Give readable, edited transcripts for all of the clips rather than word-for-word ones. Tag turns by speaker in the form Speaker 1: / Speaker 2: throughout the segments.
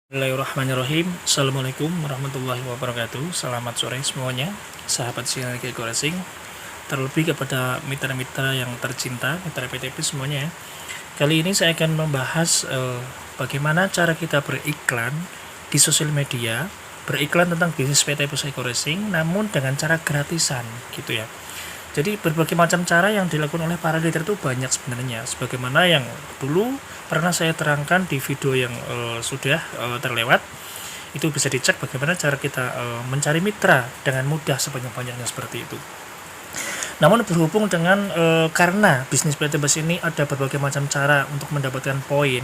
Speaker 1: Bismillahirrahmanirrahim. Assalamualaikum warahmatullahi wabarakatuh. Selamat sore semuanya, sahabat sinergi Racing. Terlebih kepada mitra-mitra yang tercinta, mitra PTP semuanya ya. Kali ini saya akan membahas bagaimana cara kita beriklan di sosial media, beriklan tentang bisnis PTP Psycho Racing, namun dengan cara gratisan gitu ya. Jadi berbagai macam cara yang dilakukan oleh para leader itu banyak sebenarnya, sebagaimana yang dulu pernah saya terangkan di video yang sudah terlewat. Itu bisa dicek bagaimana cara kita mencari mitra dengan mudah sebanyak-banyaknya seperti itu. Namun berhubung dengan karena bisnis PT Bus ini ada berbagai macam cara untuk mendapatkan poin,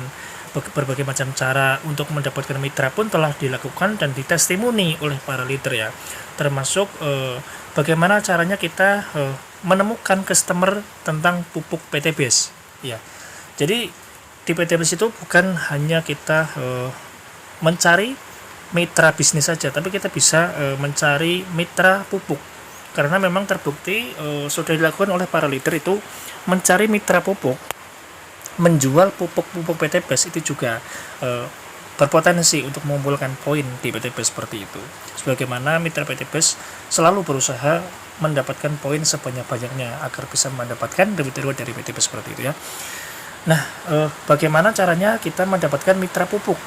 Speaker 1: berbagai macam cara untuk mendapatkan mitra pun telah dilakukan dan ditestimoni oleh para leader ya, termasuk bagaimana caranya kita menemukan customer tentang pupuk PT Bus ya. Jadi di PT Bus itu bukan hanya kita mencari mitra bisnis saja, tapi kita bisa mencari mitra pupuk. Karena memang terbukti sudah dilakukan oleh para leader itu mencari mitra pupuk, menjual pupuk-pupuk PT Bus itu juga berpotensi untuk mengumpulkan poin di PT Bus seperti itu. Sebagaimana mitra PT Bus selalu berusaha mendapatkan poin sebanyak-banyaknya agar bisa mendapatkan reward dari PT Bus seperti itu ya. Nah, bagaimana caranya kita mendapatkan mitra pupuk?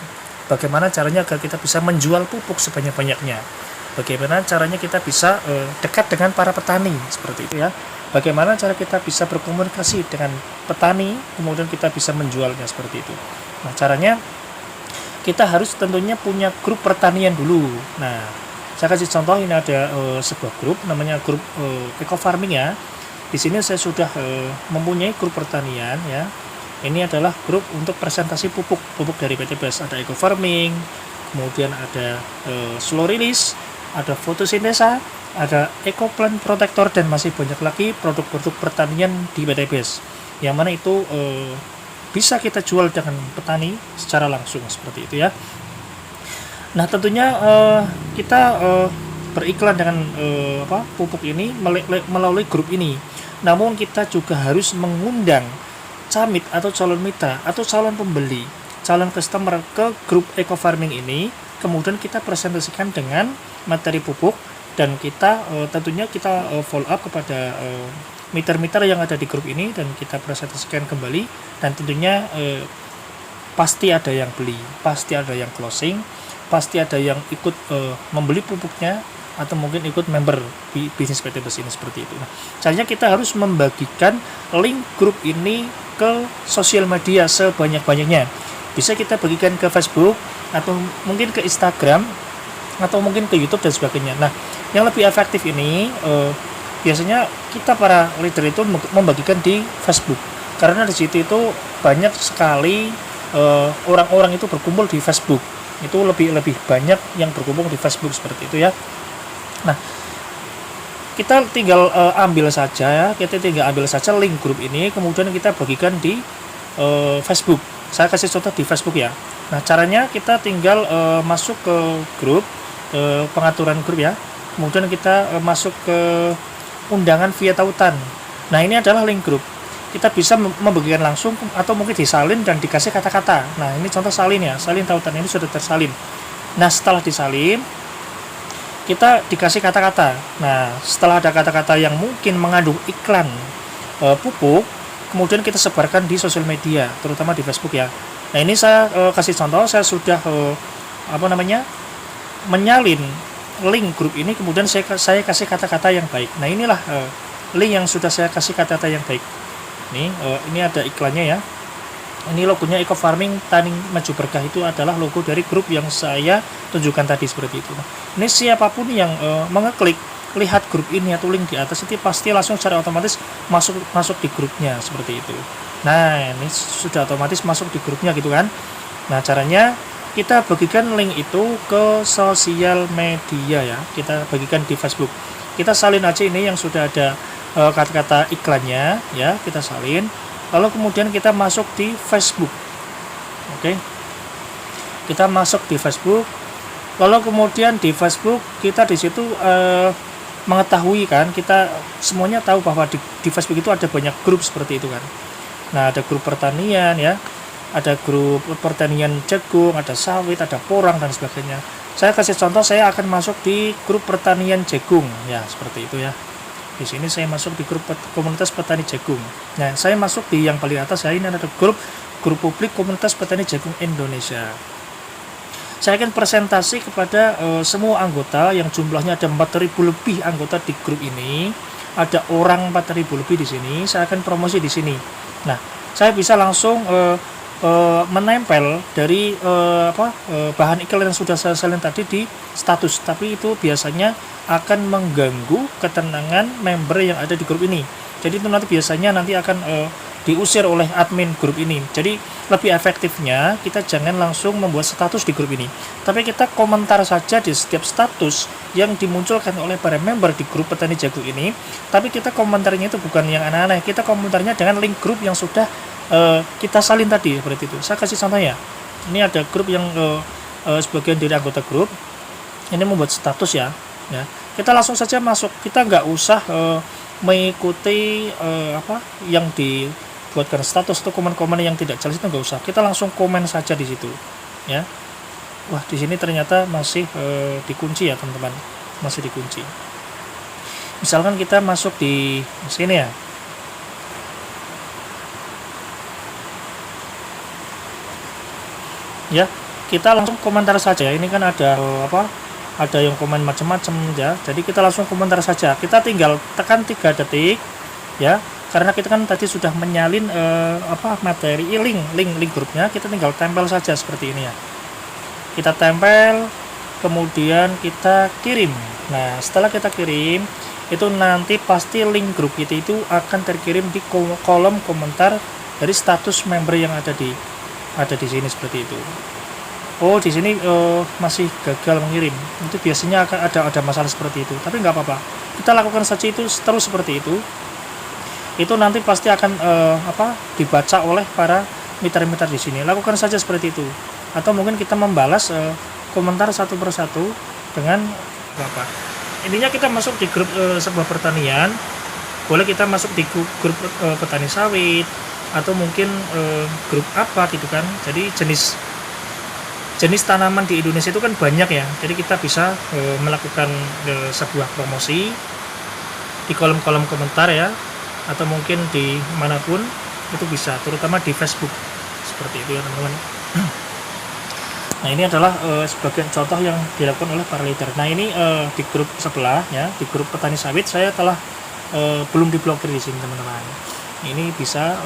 Speaker 1: Bagaimana caranya agar kita bisa menjual pupuk sebanyak-banyaknya? Bagaimana caranya kita bisa dekat dengan para petani seperti itu ya. Bagaimana cara kita bisa berkomunikasi dengan petani, kemudian kita bisa menjualnya seperti itu. Nah, caranya kita harus tentunya punya grup pertanian dulu. Nah, saya kasih contoh, ini ada sebuah grup namanya grup Eco Farming ya. Di sini saya sudah mempunyai grup pertanian ya. Ini adalah grup untuk presentasi pupuk dari PT Bus. Ada Eco Farming, kemudian ada slow release, ada fotosintesa, ada Eco Plant Protector, dan masih banyak lagi produk-produk pertanian di PT Bus. Yang mana itu bisa kita jual dengan petani secara langsung seperti itu ya. Nah, tentunya kita beriklan dengan pupuk ini melalui grup ini. Namun kita juga harus mengundang camit atau calon mitra atau calon pembeli, calon customer ke grup Eco Farming ini. Kemudian kita presentasikan dengan materi pupuk, dan kita tentunya kita follow up kepada mitra-mitra yang ada di grup ini, dan kita presentasikan kembali, dan tentunya pasti ada yang beli, pasti ada yang closing, pasti ada yang ikut membeli pupuknya atau mungkin ikut member bisnis PT Bus ini seperti itu. Nah, caranya kita harus membagikan link grup ini ke sosial media sebanyak-banyaknya. Bisa kita bagikan ke Facebook atau mungkin ke Instagram atau mungkin ke YouTube dan sebagainya. Nah, yang lebih efektif ini biasanya kita para leader itu membagikan di Facebook, karena di situ itu banyak sekali orang-orang itu berkumpul di Facebook. Itu lebih banyak yang berkumpul di Facebook seperti itu ya. Nah, kita tinggal ambil saja link grup ini, kemudian kita bagikan di Facebook. Saya kasih contoh di Facebook ya. Nah, caranya kita tinggal masuk ke grup, pengaturan grup ya. Kemudian kita masuk ke undangan via tautan. Nah, ini adalah link grup. Kita bisa membagikan langsung atau mungkin disalin dan dikasih kata-kata. Nah, ini contoh salin ya. Salin tautan ini sudah tersalin. Nah, setelah disalin, kita dikasih kata-kata. Nah, setelah ada kata-kata yang mungkin mengandung iklan pupuk, kemudian kita sebarkan di sosial media, terutama di Facebook ya. Nah, ini saya kasih contoh, saya sudah menyalin link grup ini, kemudian saya kasih kata-kata yang baik. Nah, inilah link yang sudah saya kasih kata-kata yang baik. Ini ada iklannya ya. Ini logonya Eco Farming Tani Maju Berkah, itu adalah logo dari grup yang saya tunjukkan tadi seperti itu. Nah, ini siapapun yang mengeklik lihat grup ini atau link di atas, itu pasti langsung secara otomatis masuk di grupnya seperti itu. Nah, ini sudah otomatis masuk di grupnya gitu kan. Nah, caranya kita bagikan link itu ke sosial media ya. Kita bagikan di Facebook. Kita salin aja ini yang sudah ada kata-kata iklannya ya, kita salin. Lalu kemudian kita masuk di Facebook. Oke. Kita masuk di Facebook. Lalu kemudian di Facebook kita di situ mengetahui kan, kita semuanya tahu bahwa di Facebook itu ada banyak grup seperti itu kan. Nah, ada grup pertanian ya, ada grup pertanian jagung, ada sawit, ada porang dan sebagainya. Saya kasih contoh, saya akan masuk di grup pertanian jagung, ya seperti itu ya. Di sini saya masuk di grup komunitas petani jagung. Nah, saya masuk di yang paling atas ya, ini ada grup publik komunitas petani jagung Indonesia. Saya akan presentasi kepada semua anggota yang jumlahnya ada 4.000 lebih anggota di grup ini. Ada orang 4.000 lebih di sini. Saya akan promosi di sini. Nah, saya bisa langsung menempel dari bahan iklan yang sudah saya salin tadi di status, tapi itu biasanya akan mengganggu ketenangan member yang ada di grup ini. Jadi itu nanti biasanya akan diusir oleh admin grup ini. Jadi lebih efektifnya kita jangan langsung membuat status di grup ini, tapi kita komentar saja di setiap status yang dimunculkan oleh para member di grup petani jagung ini. Tapi kita komentarnya itu bukan yang aneh-aneh, kita komentarnya dengan link grup yang sudah kita salin tadi, seperti itu. Saya kasih contoh ya, ini ada grup yang sebagian dari anggota grup ini membuat status ya, kita langsung saja masuk, kita nggak usah mengikuti yang dibuatkan status atau komen-komen yang tidak jelas, itu nggak usah, kita langsung komen saja di situ ya. Wah, di sini ternyata masih dikunci ya teman-teman, masih dikunci. Misalkan kita masuk di sini ya, kita langsung komentar saja. Ini kan ada ada yang komen macam-macam ya, jadi kita langsung komentar saja. Kita tinggal tekan 3 detik ya, karena kita kan tadi sudah menyalin materi link grupnya. Kita tinggal tempel saja seperti ini ya, kita tempel kemudian kita kirim. Nah, setelah kita kirim itu nanti pasti link grup kita itu akan terkirim di kolom komentar dari status member yang ada di sini seperti itu. Oh, di sini masih gagal mengirim. Itu biasanya akan ada masalah seperti itu. Tapi nggak apa-apa. Kita lakukan saja itu terus seperti itu. Itu nanti pasti akan dibaca oleh para mitra-mitra di sini. Lakukan saja seperti itu. Atau mungkin kita membalas komentar satu persatu dengan apa? Intinya kita masuk di grup sebuah pertanian. Boleh kita masuk di grup petani sawit atau mungkin grup apa gitu kan. Jadi jenis tanaman di Indonesia itu kan banyak ya, jadi kita bisa melakukan sebuah promosi di kolom-kolom komentar ya, atau mungkin di manapun itu bisa, terutama di Facebook seperti itu ya teman-teman. Nah, ini adalah sebagian contoh yang dilakukan oleh para leader. Nah, ini di grup sebelah ya, di grup petani sawit saya telah belum diblokir di sini teman-teman. Ini bisa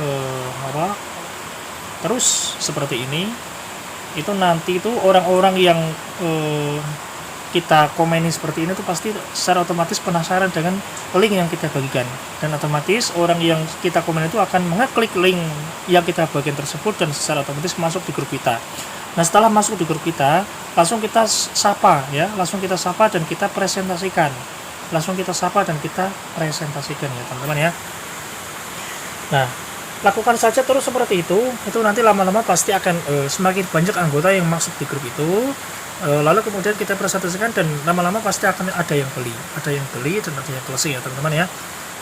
Speaker 1: terus seperti ini. Itu nanti itu orang-orang yang kita komenin seperti ini tuh pasti secara otomatis penasaran dengan link yang kita bagikan, dan otomatis orang yang kita komen itu akan mengeklik link yang kita bagikan tersebut dan secara otomatis masuk di grup kita. Nah, setelah masuk di grup kita, langsung kita sapa ya, dan kita presentasikan, ya teman-teman ya. Nah, lakukan saja terus seperti itu nanti lama-lama pasti akan semakin banyak anggota yang masuk di grup itu, lalu kemudian kita presentasikan dan lama-lama pasti akan ada yang beli dan ada yang closing ya teman-teman ya.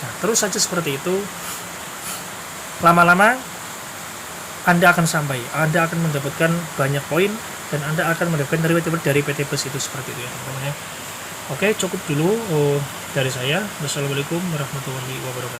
Speaker 1: Nah, terus saja seperti itu, lama-lama Anda akan mendapatkan banyak poin dan Anda akan mendapatkan reward dari PT Plus itu seperti itu ya teman-teman ya. Oke, cukup dulu dari saya. Wassalamualaikum warahmatullahi wabarakatuh.